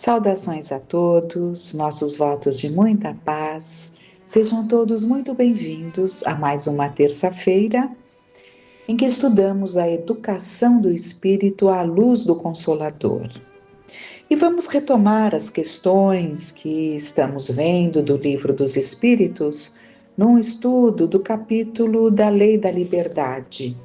Saudações a todos, nossos votos de muita paz. Sejam todos muito bem-vindos a mais uma terça-feira em que estudamos a educação do espírito à luz do Consolador. E vamos retomar as questões que estamos vendo do Livro dos Espíritos num estudo do capítulo da Lei da Liberdade.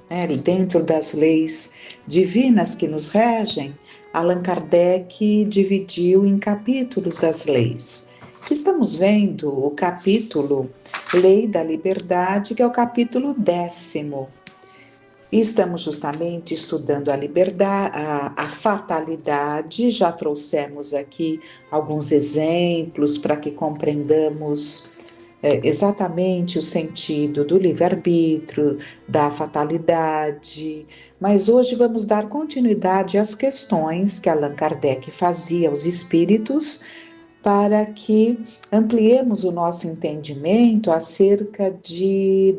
Dentro das leis divinas que nos regem, Allan Kardec dividiu em capítulos as leis. Estamos vendo o capítulo Lei da Liberdade, que é o capítulo 10º. E estamos justamente estudando a liberdade, a fatalidade. Já trouxemos aqui alguns exemplos para que compreendamos exatamente o sentido do livre-arbítrio, da fatalidade, mas hoje vamos dar continuidade às questões que Allan Kardec fazia aos espíritos para que ampliemos o nosso entendimento acerca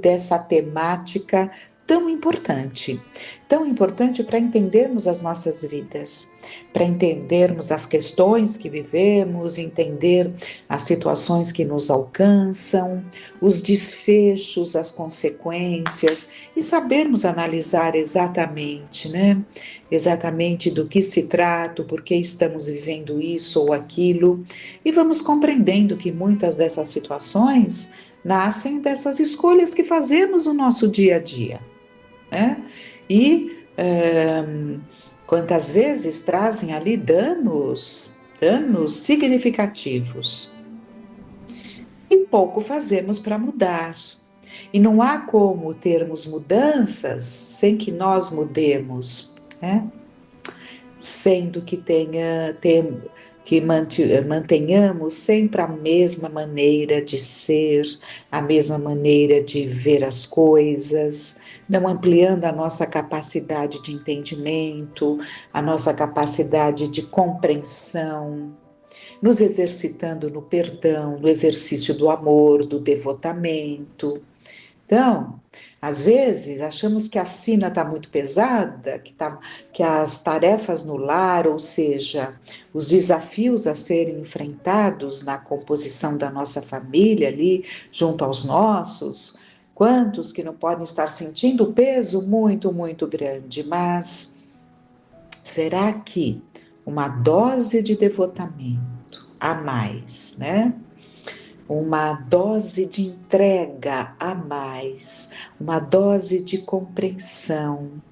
dessa temática tão importante para entendermos as nossas vidas, para entendermos as questões que vivemos, entender as situações que nos alcançam, os desfechos, as consequências e sabermos analisar exatamente, Exatamente do que se trata, por que estamos vivendo isso ou aquilo, e vamos compreendendo que muitas dessas situações nascem dessas escolhas que fazemos no nosso dia a dia. E quantas vezes trazem ali danos significativos. E pouco fazemos para mudar. E não há como termos mudanças sem que nós mudemos, Sendo que mantenhamos sempre a mesma maneira de ser, a mesma maneira de ver as coisas, não ampliando a nossa capacidade de entendimento, a nossa capacidade de compreensão, nos exercitando no perdão, no exercício do amor, do devotamento. Então, às vezes, achamos que a sina está muito pesada, que as tarefas no lar, ou seja, os desafios a serem enfrentados na composição da nossa família ali, junto aos nossos, quantos que não podem estar sentindo o peso muito, muito grande, mas será que uma dose de devotamento a mais, uma dose de entrega a mais, uma dose de compreensão,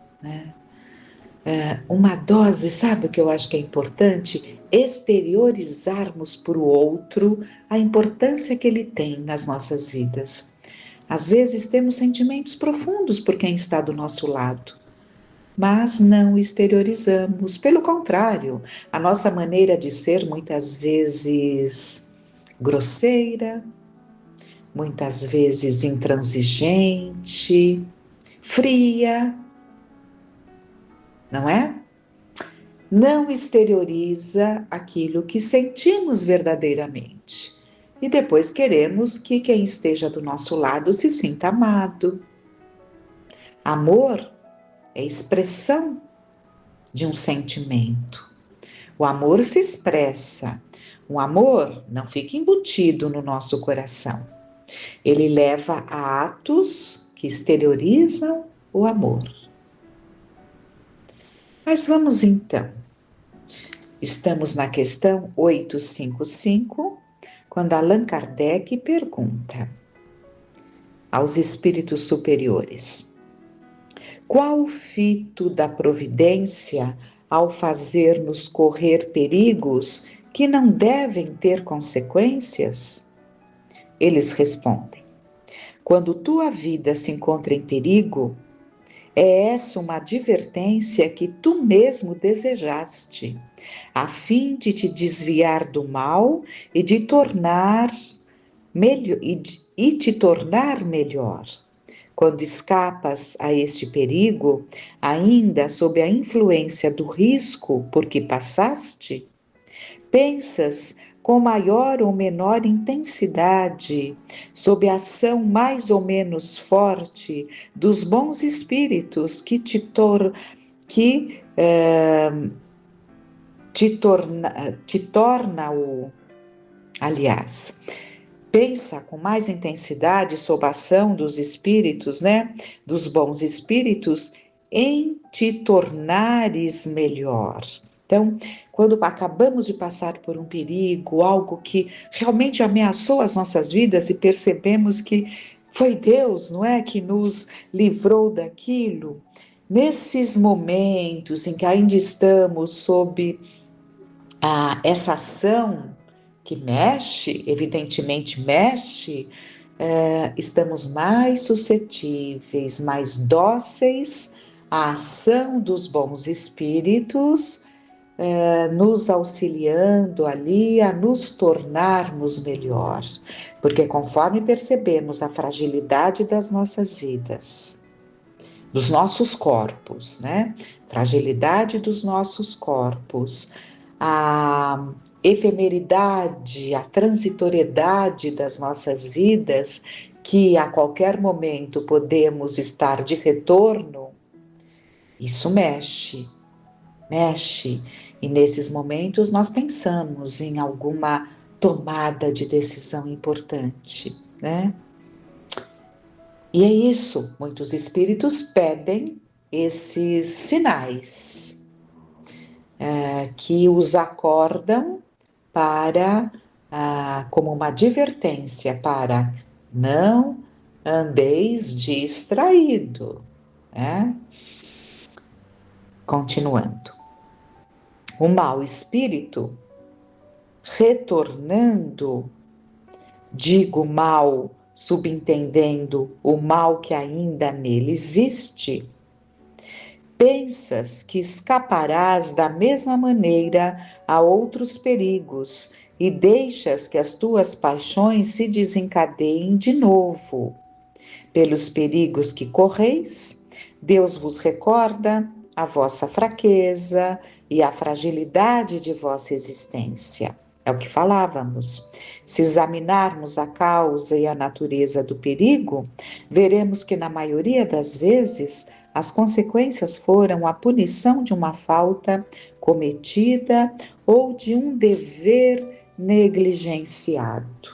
uma dose, sabe o que eu acho que é importante? Exteriorizarmos para o outro a importância que ele tem nas nossas vidas. Às vezes temos sentimentos profundos por quem está do nosso lado, mas não exteriorizamos. Pelo contrário, a nossa maneira de ser muitas vezes grosseira, muitas vezes intransigente, fria, não é? Não exterioriza aquilo que sentimos verdadeiramente. E depois queremos que quem esteja do nosso lado se sinta amado. Amor é expressão de um sentimento. O amor se expressa. O amor não fica embutido no nosso coração. Ele leva a atos que exteriorizam o amor. Mas vamos então. Estamos na questão 855, quando Allan Kardec pergunta aos espíritos superiores: qual o fito da providência ao fazer-nos correr perigos que não devem ter consequências? Eles respondem: quando tua vida se encontra em perigo, é essa uma advertência que tu mesmo desejaste, a fim de te desviar do mal e de tornar te tornar melhor. Quando escapas a este perigo, ainda sob a influência do risco por que passaste, pensas com maior ou menor intensidade, sob a ação mais ou menos forte dos bons espíritos que te torna aliás, pensa com mais intensidade sob a ação dos espíritos, né? Dos bons espíritos, em te tornares melhor. Então, quando acabamos de passar por um perigo, algo que realmente ameaçou as nossas vidas e percebemos que foi Deus, não é, que nos livrou daquilo, nesses momentos em que ainda estamos sob essa ação que mexe, evidentemente mexe, estamos mais suscetíveis, mais dóceis à ação dos bons espíritos, nos auxiliando ali a nos tornarmos melhor, porque conforme percebemos a fragilidade das nossas vidas, dos nossos corpos, né? Fragilidade dos nossos corpos, a efemeridade, a transitoriedade das nossas vidas, que a qualquer momento podemos estar de retorno, isso mexe. E nesses momentos nós pensamos em alguma tomada de decisão importante, né? E é isso, muitos espíritos pedem esses sinais que os acordam para, como uma advertência para não andeis distraído, né? Continuando. O mau espírito, retornando, digo mal, subentendendo o mal que ainda nele existe, pensas que escaparás da mesma maneira a outros perigos e deixas que as tuas paixões se desencadeiem de novo. Pelos perigos que correis, Deus vos recorda a vossa fraqueza e a fragilidade de vossa existência. É o que falávamos. Se examinarmos a causa e a natureza do perigo, veremos que na maioria das vezes as consequências foram a punição de uma falta cometida ou de um dever negligenciado.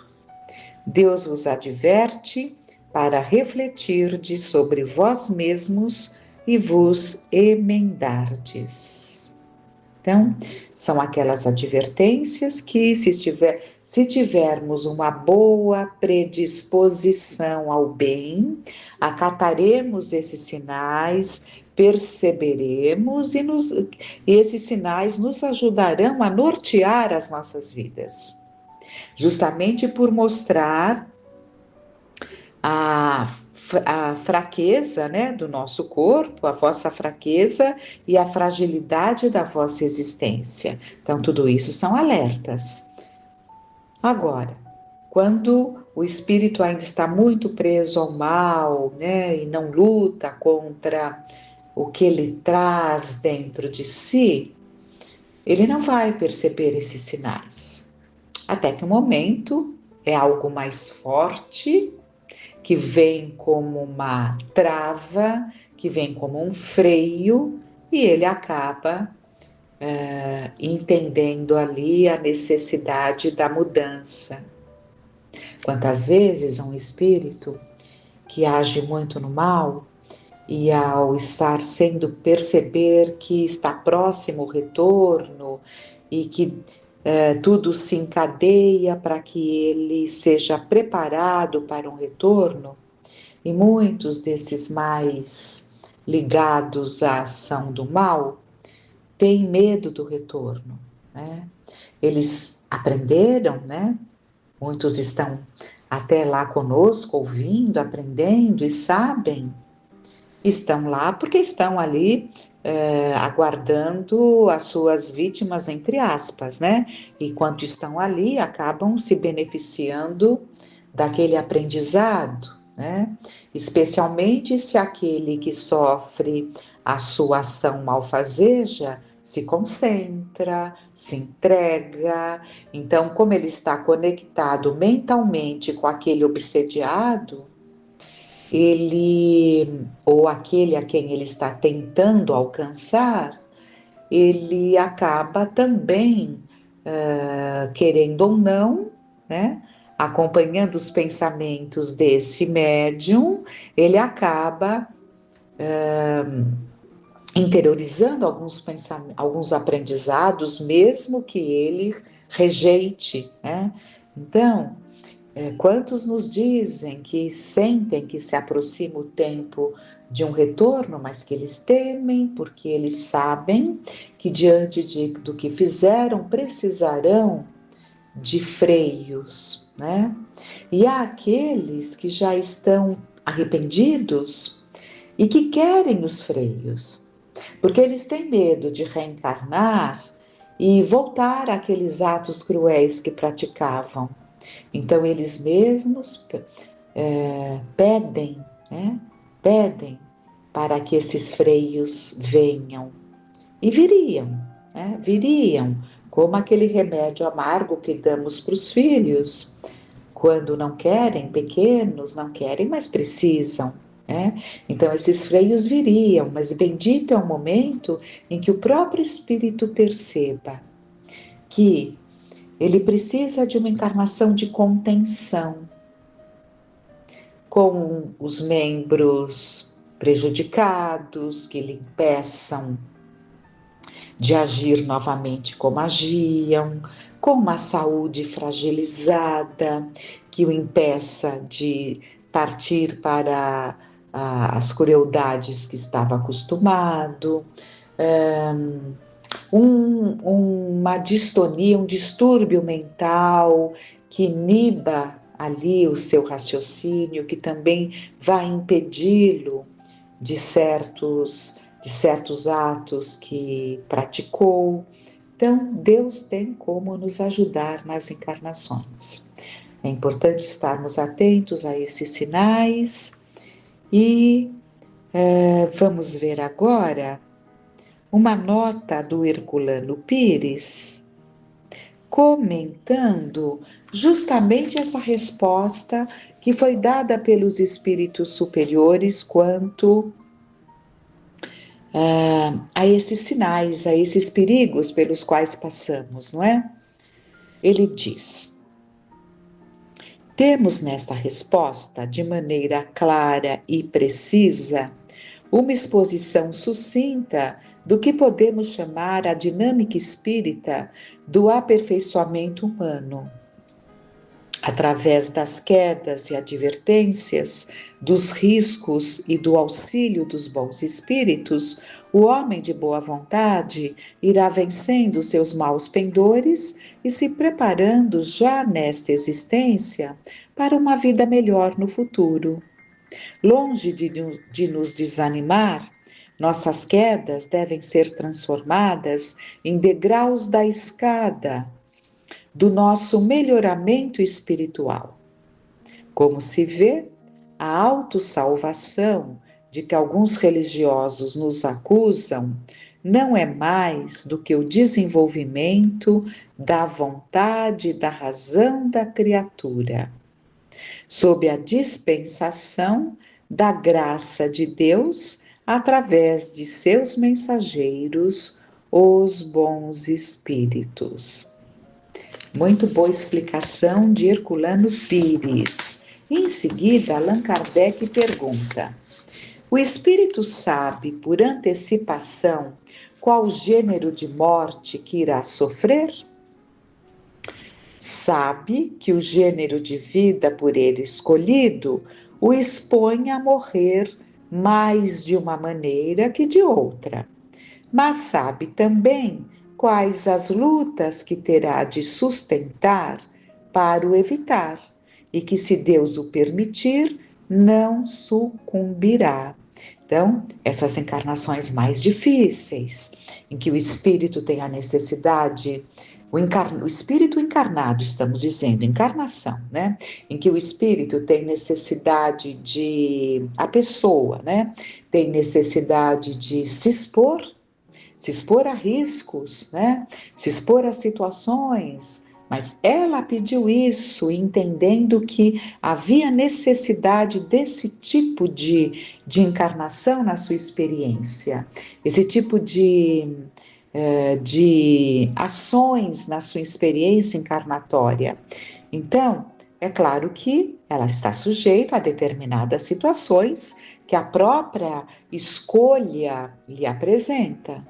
Deus vos adverte para refletirdes sobre vós mesmos e vos emendardes. Então, são aquelas advertências que, se tivermos uma boa predisposição ao bem, acataremos esses sinais, perceberemos e esses sinais nos ajudarão a nortear as nossas vidas, justamente por mostrar a fraqueza, né, do nosso corpo, a vossa fraqueza e a fragilidade da vossa existência. Então, tudo isso são alertas. Agora, quando o espírito ainda está muito preso ao mal, né, e não luta contra o que ele traz dentro de si, ele não vai perceber esses sinais. Até que o momento é algo mais forte, que vem como uma trava, que vem como um freio, e ele acaba entendendo ali a necessidade da mudança. Quantas vezes um espírito que age muito no mal, e ao estar sendo perceber que está próximo o retorno, e que tudo se encadeia para que ele seja preparado para um retorno, e muitos desses mais ligados à ação do mal têm medo do retorno, né? Eles aprenderam, né? Muitos estão até lá conosco, ouvindo, aprendendo e sabem, estão lá porque estão ali aguardando as suas vítimas, entre aspas, né? E enquanto estão ali, acabam se beneficiando daquele aprendizado, né? Especialmente se aquele que sofre a sua ação malfazeja se concentra, se entrega. Então, como ele está conectado mentalmente com aquele obsediado, ele, ou aquele a quem ele está tentando alcançar, ele acaba também, querendo ou não, né, acompanhando os pensamentos desse médium, ele acaba interiorizando alguns aprendizados, mesmo que ele rejeite, né? Então, quantos nos dizem que sentem que se aproxima o tempo de um retorno, mas que eles temem, porque eles sabem que diante do que fizeram, precisarão de freios, né? E há aqueles que já estão arrependidos e que querem os freios, porque eles têm medo de reencarnar e voltar àqueles atos cruéis que praticavam. Então eles mesmos pedem, né? Pedem para que esses freios venham. E viriam, né? Viriam, como aquele remédio amargo que damos para os filhos, quando não querem, pequenos, não querem, mas precisam. Então esses freios viriam, mas bendito é o momento em que o próprio espírito perceba que ele precisa de uma encarnação de contenção, com os membros prejudicados, que lhe impeçam de agir novamente como agiam, com uma saúde fragilizada, que o impeça de partir para as crueldades que estava acostumado, uma distonia, um distúrbio mental que iniba ali o seu raciocínio, que também vai impedi-lo de certos atos que praticou. Então, Deus tem como nos ajudar nas encarnações. É importante estarmos atentos a esses sinais e vamos ver agora uma nota do Herculano Pires comentando justamente essa resposta que foi dada pelos espíritos superiores quanto a esses sinais, a esses perigos pelos quais passamos, não é? Ele diz: temos nesta resposta, de maneira clara e precisa, uma exposição sucinta do que podemos chamar a dinâmica espírita do aperfeiçoamento humano. Através das quedas e advertências, dos riscos e do auxílio dos bons espíritos, o homem de boa vontade irá vencendo seus maus pendores e se preparando já nesta existência para uma vida melhor no futuro. Longe de nos desanimar, nossas quedas devem ser transformadas em degraus da escada do nosso melhoramento espiritual. Como se vê, a autossalvação de que alguns religiosos nos acusam não é mais do que o desenvolvimento da vontade e da razão da criatura, sob a dispensação da graça de Deus através de seus mensageiros, os bons espíritos. Muito boa explicação de Herculano Pires. Em seguida, Allan Kardec pergunta: o espírito sabe, por antecipação, qual gênero de morte que irá sofrer? Sabe que o gênero de vida por ele escolhido o expõe a morrer mais de uma maneira que de outra, mas sabe também quais as lutas que terá de sustentar para o evitar, e que, se Deus o permitir, não sucumbirá. Então, essas encarnações mais difíceis, em que o espírito tem a necessidade, o espírito encarnado, estamos dizendo, encarnação, né? Em que o espírito tem necessidade a pessoa, né? Tem necessidade de se expor a riscos, né? Se expor a situações, mas ela pediu isso, entendendo que havia necessidade desse tipo de encarnação na sua experiência, esse tipo de de ações na sua experiência encarnatória. Então, é claro que ela está sujeita a determinadas situações que a própria escolha lhe apresenta.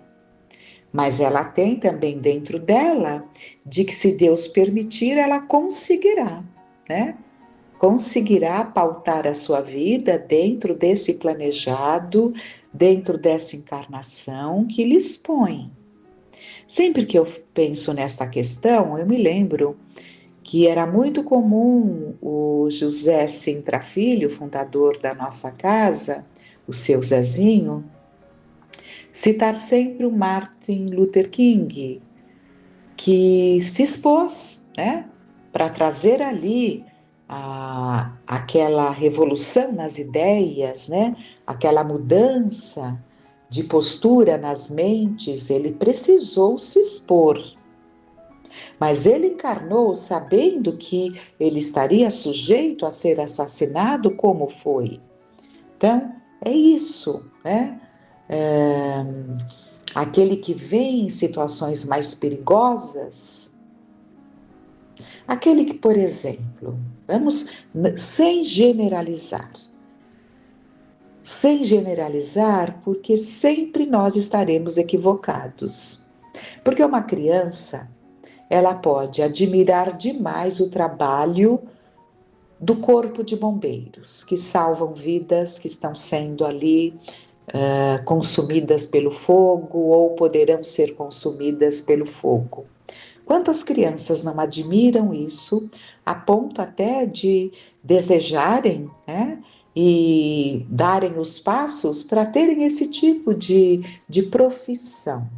Mas ela tem também dentro dela de que, se Deus permitir, ela conseguirá, né? Conseguirá pautar a sua vida dentro desse planejado, dentro dessa encarnação que lhe expõe. Sempre que eu penso nesta questão, eu me lembro que era muito comum o José Sintra Filho, fundador da nossa casa, o seu Zezinho, citar sempre o Martin Luther King, que se expôs, né, para trazer ali aquela revolução nas ideias, né, aquela mudança de postura nas mentes. Ele precisou se expor. Mas ele encarnou sabendo que ele estaria sujeito a ser assassinado, como foi. Então, é isso, né? Aquele que vê em situações mais perigosas, aquele que, por exemplo, vamos sem generalizar, porque sempre nós estaremos equivocados. Porque uma criança, ela pode admirar demais o trabalho do corpo de bombeiros, que salvam vidas que estão sendo ali consumidas pelo fogo ou poderão ser consumidas pelo fogo. Quantas crianças não admiram isso, a ponto até de desejarem, né, e darem os passos para terem esse tipo de profissão,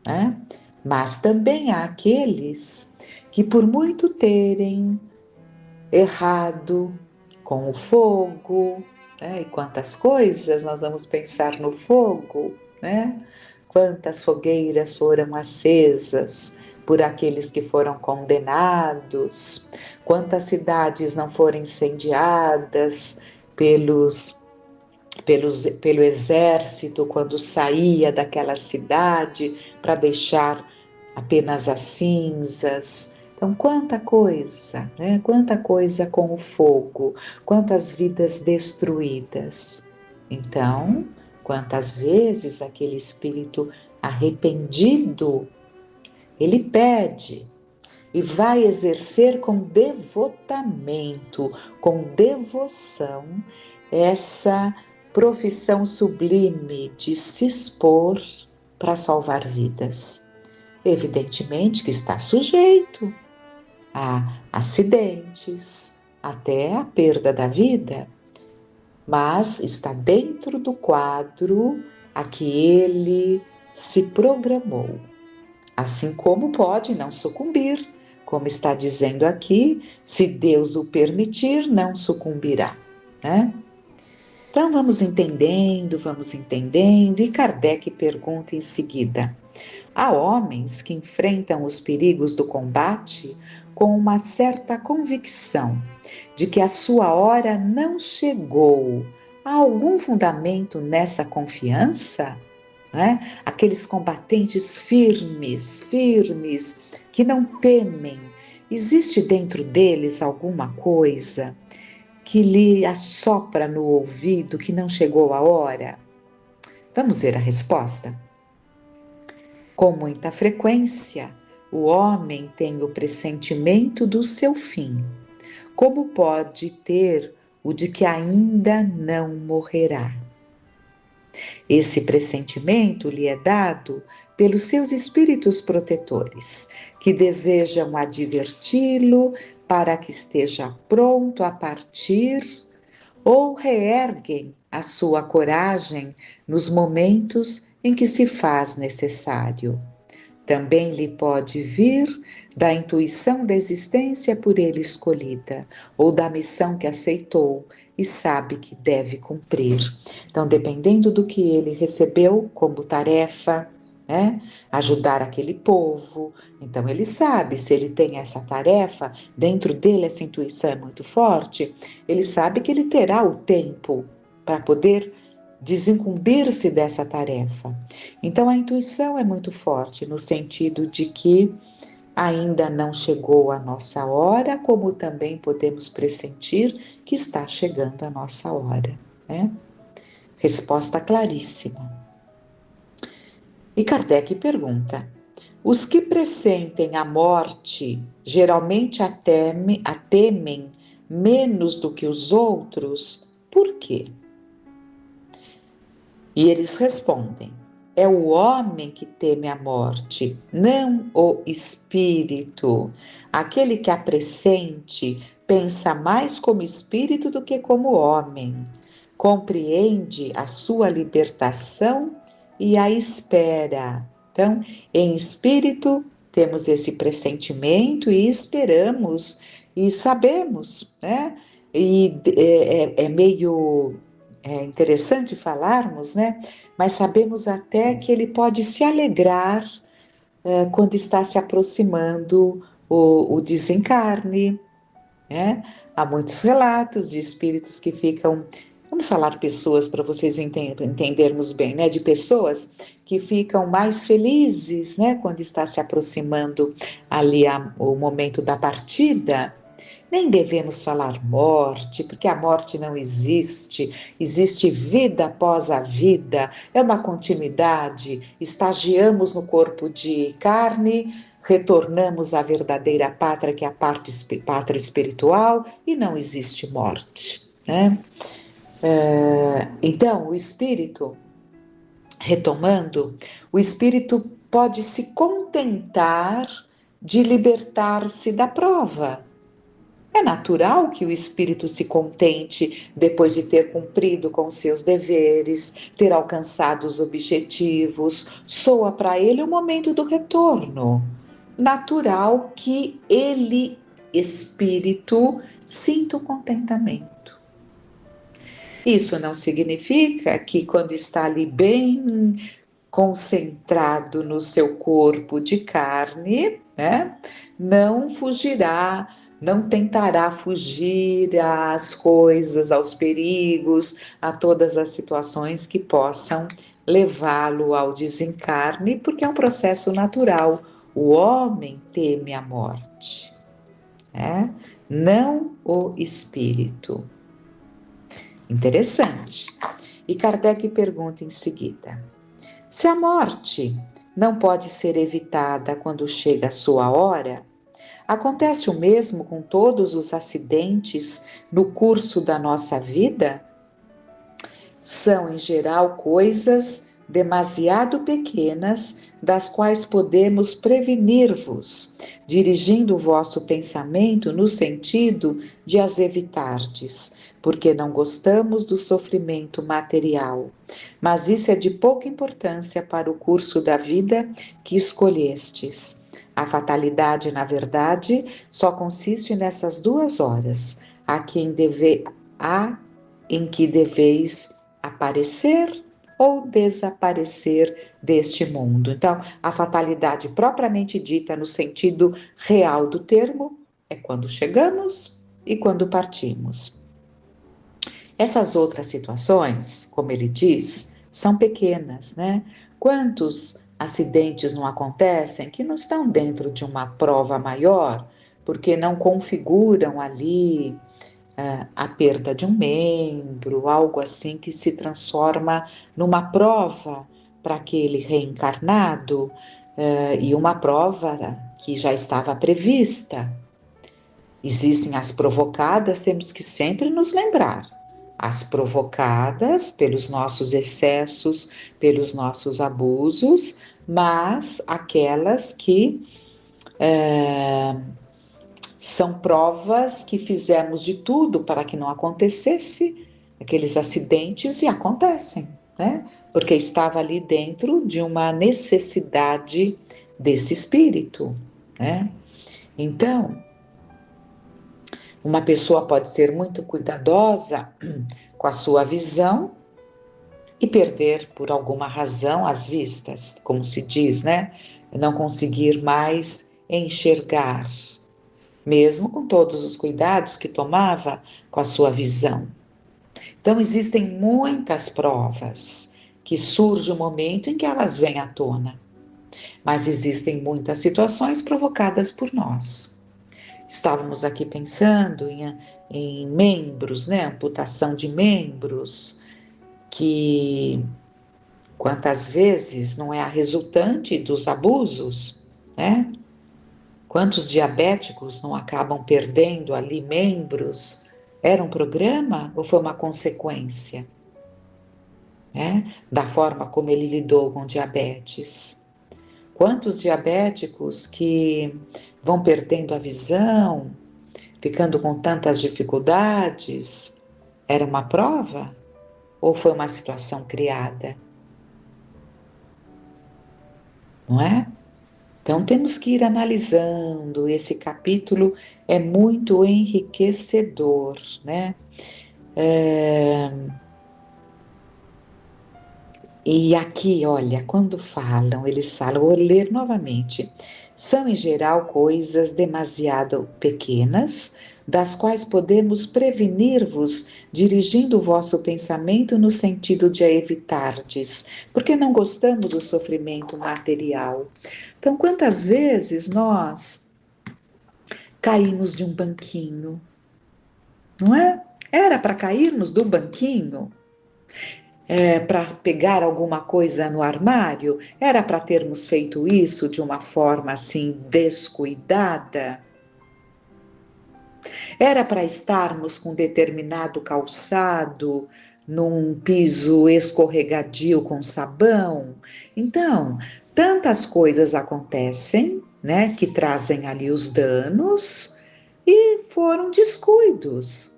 né? Mas também há aqueles que, por muito terem errado com o fogo, né? E quantas coisas nós vamos pensar no fogo, né? Quantas fogueiras foram acesas por aqueles que foram condenados, quantas cidades não foram incendiadas pelo exército quando saía daquela cidade para deixar apenas as cinzas. Então, quanta coisa, né? Quanta coisa com o fogo, quantas vidas destruídas. Então, quantas vezes aquele espírito arrependido, ele pede e vai exercer com devotamento, com devoção, essa profissão sublime de se expor para salvar vidas. Evidentemente que está sujeito a acidentes, até a perda da vida, mas está dentro do quadro a que ele se programou. Assim como pode não sucumbir, como está dizendo aqui, se Deus o permitir, não sucumbirá, né? Então vamos entendendo, e Kardec pergunta em seguida: há homens que enfrentam os perigos do combate com uma certa convicção de que a sua hora não chegou. Há algum fundamento nessa confiança? Né? Aqueles combatentes firmes, que não temem. Existe dentro deles alguma coisa que lhe assopra no ouvido que não chegou a hora? Vamos ver a resposta. Com muita frequência, o homem tem o pressentimento do seu fim. Como pode ter o de que ainda não morrerá? Esse pressentimento lhe é dado pelos seus espíritos protetores, que desejam adverti-lo para que esteja pronto a partir, ou reerguem a sua coragem nos momentos em que se faz necessário. Também lhe pode vir da intuição da existência por ele escolhida, ou da missão que aceitou e sabe que deve cumprir. Então, dependendo do que ele recebeu como tarefa, né, ajudar aquele povo, então ele sabe, se ele tem essa tarefa, dentro dele essa intuição é muito forte, ele sabe que ele terá o tempo para poder desincumbir-se dessa tarefa. Então a intuição é muito forte no sentido de que ainda não chegou a nossa hora, como também podemos pressentir que está chegando a nossa hora, né? Resposta claríssima. E Kardec pergunta: os que pressentem a morte geralmente a temem menos do que os outros, por quê? E eles respondem: é o homem que teme a morte, não o espírito. Aquele que a pressente pensa mais como espírito do que como homem. Compreende a sua libertação e a espera. Então, em espírito, temos esse pressentimento e esperamos e sabemos, né? E é meio interessante falarmos, né? Mas sabemos até que ele pode se alegrar quando está se aproximando o desencarne, né? Há muitos relatos de espíritos que ficam, vamos falar pessoas para vocês entendermos bem, né? De pessoas que ficam mais felizes, né? Quando está se aproximando ali o momento da partida. Nem devemos falar morte, porque a morte não existe, existe vida após a vida, é uma continuidade, estagiamos no corpo de carne, retornamos à verdadeira pátria, que é a pátria espiritual, e não existe morte, né? Então, o espírito, retomando, o espírito pode se contentar de libertar-se da prova. É natural que o espírito se contente depois de ter cumprido com seus deveres, ter alcançado os objetivos. Soa para ele o momento do retorno. Natural que ele, espírito, sinta o contentamento. Isso não significa que quando está ali bem concentrado no seu corpo de carne, né, não fugirá, não tentará fugir às coisas, aos perigos, a todas as situações que possam levá-lo ao desencarne, porque é um processo natural. O homem teme a morte, né? Não o espírito. Interessante. E Kardec pergunta em seguida: se a morte não pode ser evitada quando chega a sua hora, acontece o mesmo com todos os acidentes no curso da nossa vida? São, em geral, coisas demasiado pequenas das quais podemos prevenir-vos, dirigindo o vosso pensamento no sentido de as evitardes, porque não gostamos do sofrimento material. Mas isso é de pouca importância para o curso da vida que escolhestes. A fatalidade, na verdade, só consiste nessas 2 horas, em que deveis aparecer ou desaparecer deste mundo. Então, a fatalidade propriamente dita no sentido real do termo é quando chegamos e quando partimos. Essas outras situações, como ele diz, são pequenas, né? Quantos acidentes não acontecem que não estão dentro de uma prova maior, porque não configuram ali a perda de um membro, algo assim que se transforma numa prova para aquele reencarnado, e uma prova que já estava prevista. Existem as provocadas, temos que sempre nos lembrar. As provocadas pelos nossos excessos, pelos nossos abusos, mas aquelas que são provas que fizemos de tudo para que não acontecesse aqueles acidentes e acontecem, né? Porque estava ali dentro de uma necessidade desse espírito, né? Então, uma pessoa pode ser muito cuidadosa com a sua visão e perder por alguma razão as vistas, como se diz, né? Não conseguir mais enxergar, mesmo com todos os cuidados que tomava com a sua visão. Então existem muitas provas que surge o momento em que elas vêm à tona, mas existem muitas situações provocadas por nós. Estávamos aqui pensando em membros, né? Amputação de membros, que quantas vezes não é a resultante dos abusos, né? Quantos diabéticos não acabam perdendo ali membros? Era um programa ou foi uma consequência, né? Da forma como ele lidou com diabetes? Quantos diabéticos que vão perdendo a visão, ficando com tantas dificuldades? Era uma prova ou foi uma situação criada? Não é? Então temos que ir analisando, esse capítulo é muito enriquecedor, né? E aqui, olha, quando falam, eles falam, vou ler novamente, são em geral coisas demasiado pequenas, das quais podemos prevenir-vos, dirigindo o vosso pensamento no sentido de a evitardes, porque não gostamos do sofrimento material. Então, quantas vezes nós caímos de um banquinho, não é? Era para cairmos do banquinho? Para pegar alguma coisa no armário? Era para termos feito isso de uma forma assim descuidada? Era para estarmos com determinado calçado num piso escorregadio com sabão? Então, tantas coisas acontecem, né, que trazem ali os danos e foram descuidos.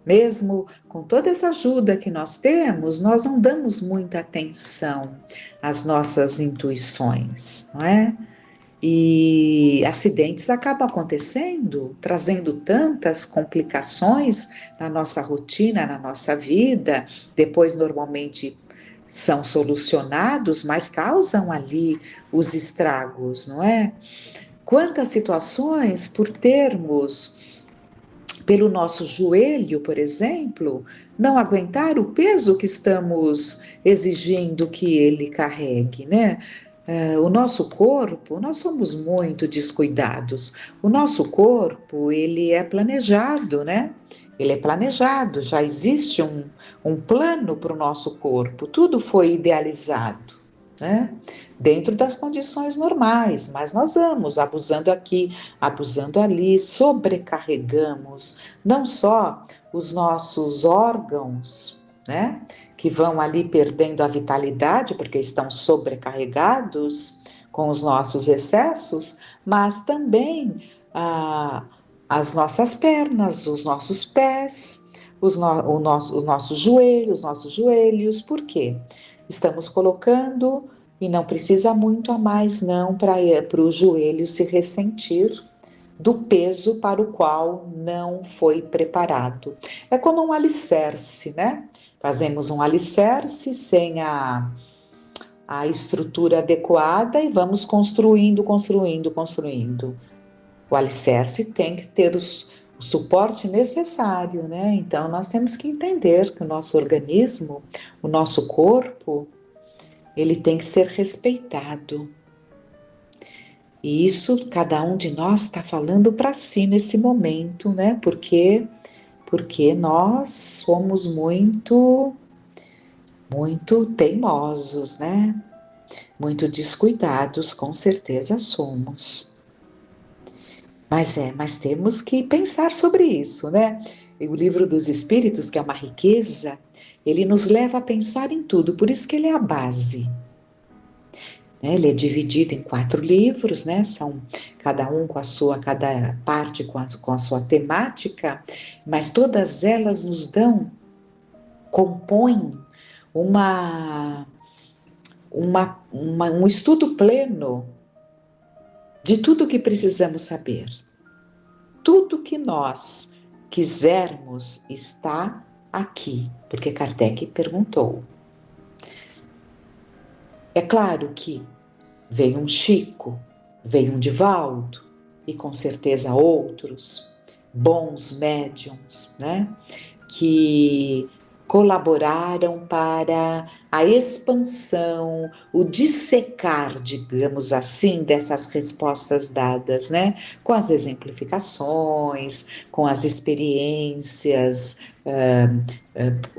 Mesmo com toda essa ajuda que nós temos, nós não damos muita atenção às nossas intuições, não é? E acidentes acabam acontecendo, trazendo tantas complicações na nossa rotina, na nossa vida. Depois, normalmente, são solucionados, mas causam ali os estragos, não é? Quantas situações, por termos pelo nosso joelho, por exemplo, não aguentar o peso que estamos exigindo que ele carregue, né? O nosso corpo, nós somos muito descuidados. O nosso corpo, ele é planejado, né? Ele é planejado, já existe um plano para o nosso corpo, tudo foi idealizado, né? Dentro das condições normais, mas nós vamos abusando aqui, abusando ali, sobrecarregamos não só os nossos órgãos, né, que vão ali perdendo a vitalidade porque estão sobrecarregados com os nossos excessos, mas também as nossas pernas, os nossos pés, os nossos joelhos, por quê? Estamos colocando, e não precisa muito a mais não para o joelho se ressentir do peso para o qual não foi preparado. É como um alicerce, né? Fazemos um alicerce sem a estrutura adequada e vamos construindo. O alicerce tem que ter o suporte necessário, né? Então nós temos que entender que o nosso organismo, o nosso corpo, ele tem que ser respeitado. E isso cada um de nós está falando para si nesse momento, né? Porque nós somos muito teimosos, né? Muito descuidados, com certeza somos. Mas temos que pensar sobre isso, né? E o Livro dos Espíritos, que é uma riqueza, ele nos leva a pensar em tudo, por isso que ele é a base. Ele é dividido em 4 livros, né? São cada um cada parte com a sua temática, mas todas elas nos compõem um estudo pleno de tudo que precisamos saber. Tudo que nós quisermos está aqui, porque Kardec perguntou. É claro que veio um Chico, veio um Divaldo e com certeza outros bons médiums, né? Que colaboraram para a expansão, o dissecar, digamos assim, dessas respostas dadas, né? Com as exemplificações, com as experiências,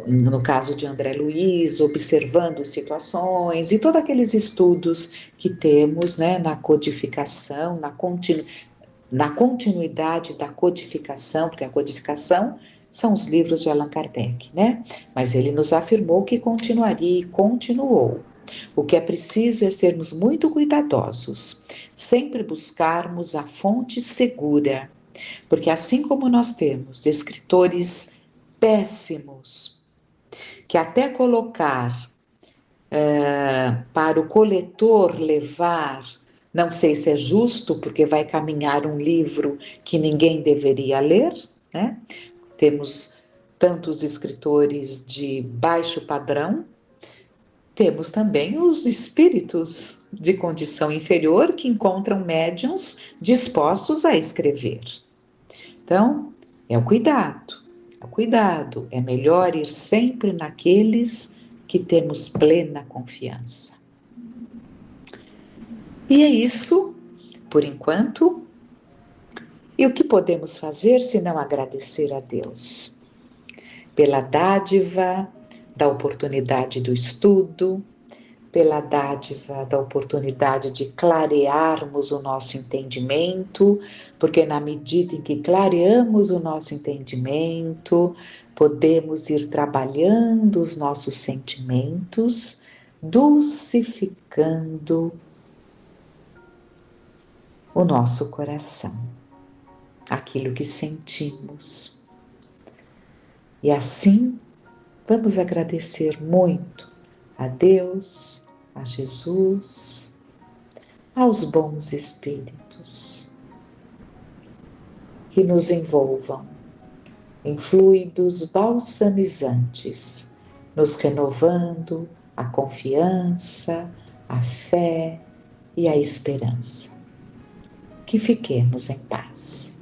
no caso de André Luiz, observando situações e todos aqueles estudos que temos, né, na codificação, na continuidade da codificação, porque a codificação são os livros de Allan Kardec, né? Mas ele nos afirmou que continuaria e continuou. O que é preciso é sermos muito cuidadosos, sempre buscarmos a fonte segura, porque assim como nós temos escritores péssimos, que até colocar para o coletor levar, não sei se é justo, porque vai caminhar um livro que ninguém deveria ler, né? Temos tantos escritores de baixo padrão, temos também os espíritos de condição inferior que encontram médiuns dispostos a escrever. Então, é o cuidado, é melhor ir sempre naqueles que temos plena confiança. E é isso, por enquanto. E o que podemos fazer se não agradecer a Deus? Pela dádiva da oportunidade do estudo, pela dádiva da oportunidade de clarearmos o nosso entendimento, porque na medida em que clareamos o nosso entendimento, podemos ir trabalhando os nossos sentimentos, dulcificando o nosso coração, aquilo que sentimos. E assim, vamos agradecer muito a Deus, a Jesus, aos bons espíritos que nos envolvam em fluidos balsamizantes, nos renovando a confiança, a fé e a esperança. Que fiquemos em paz.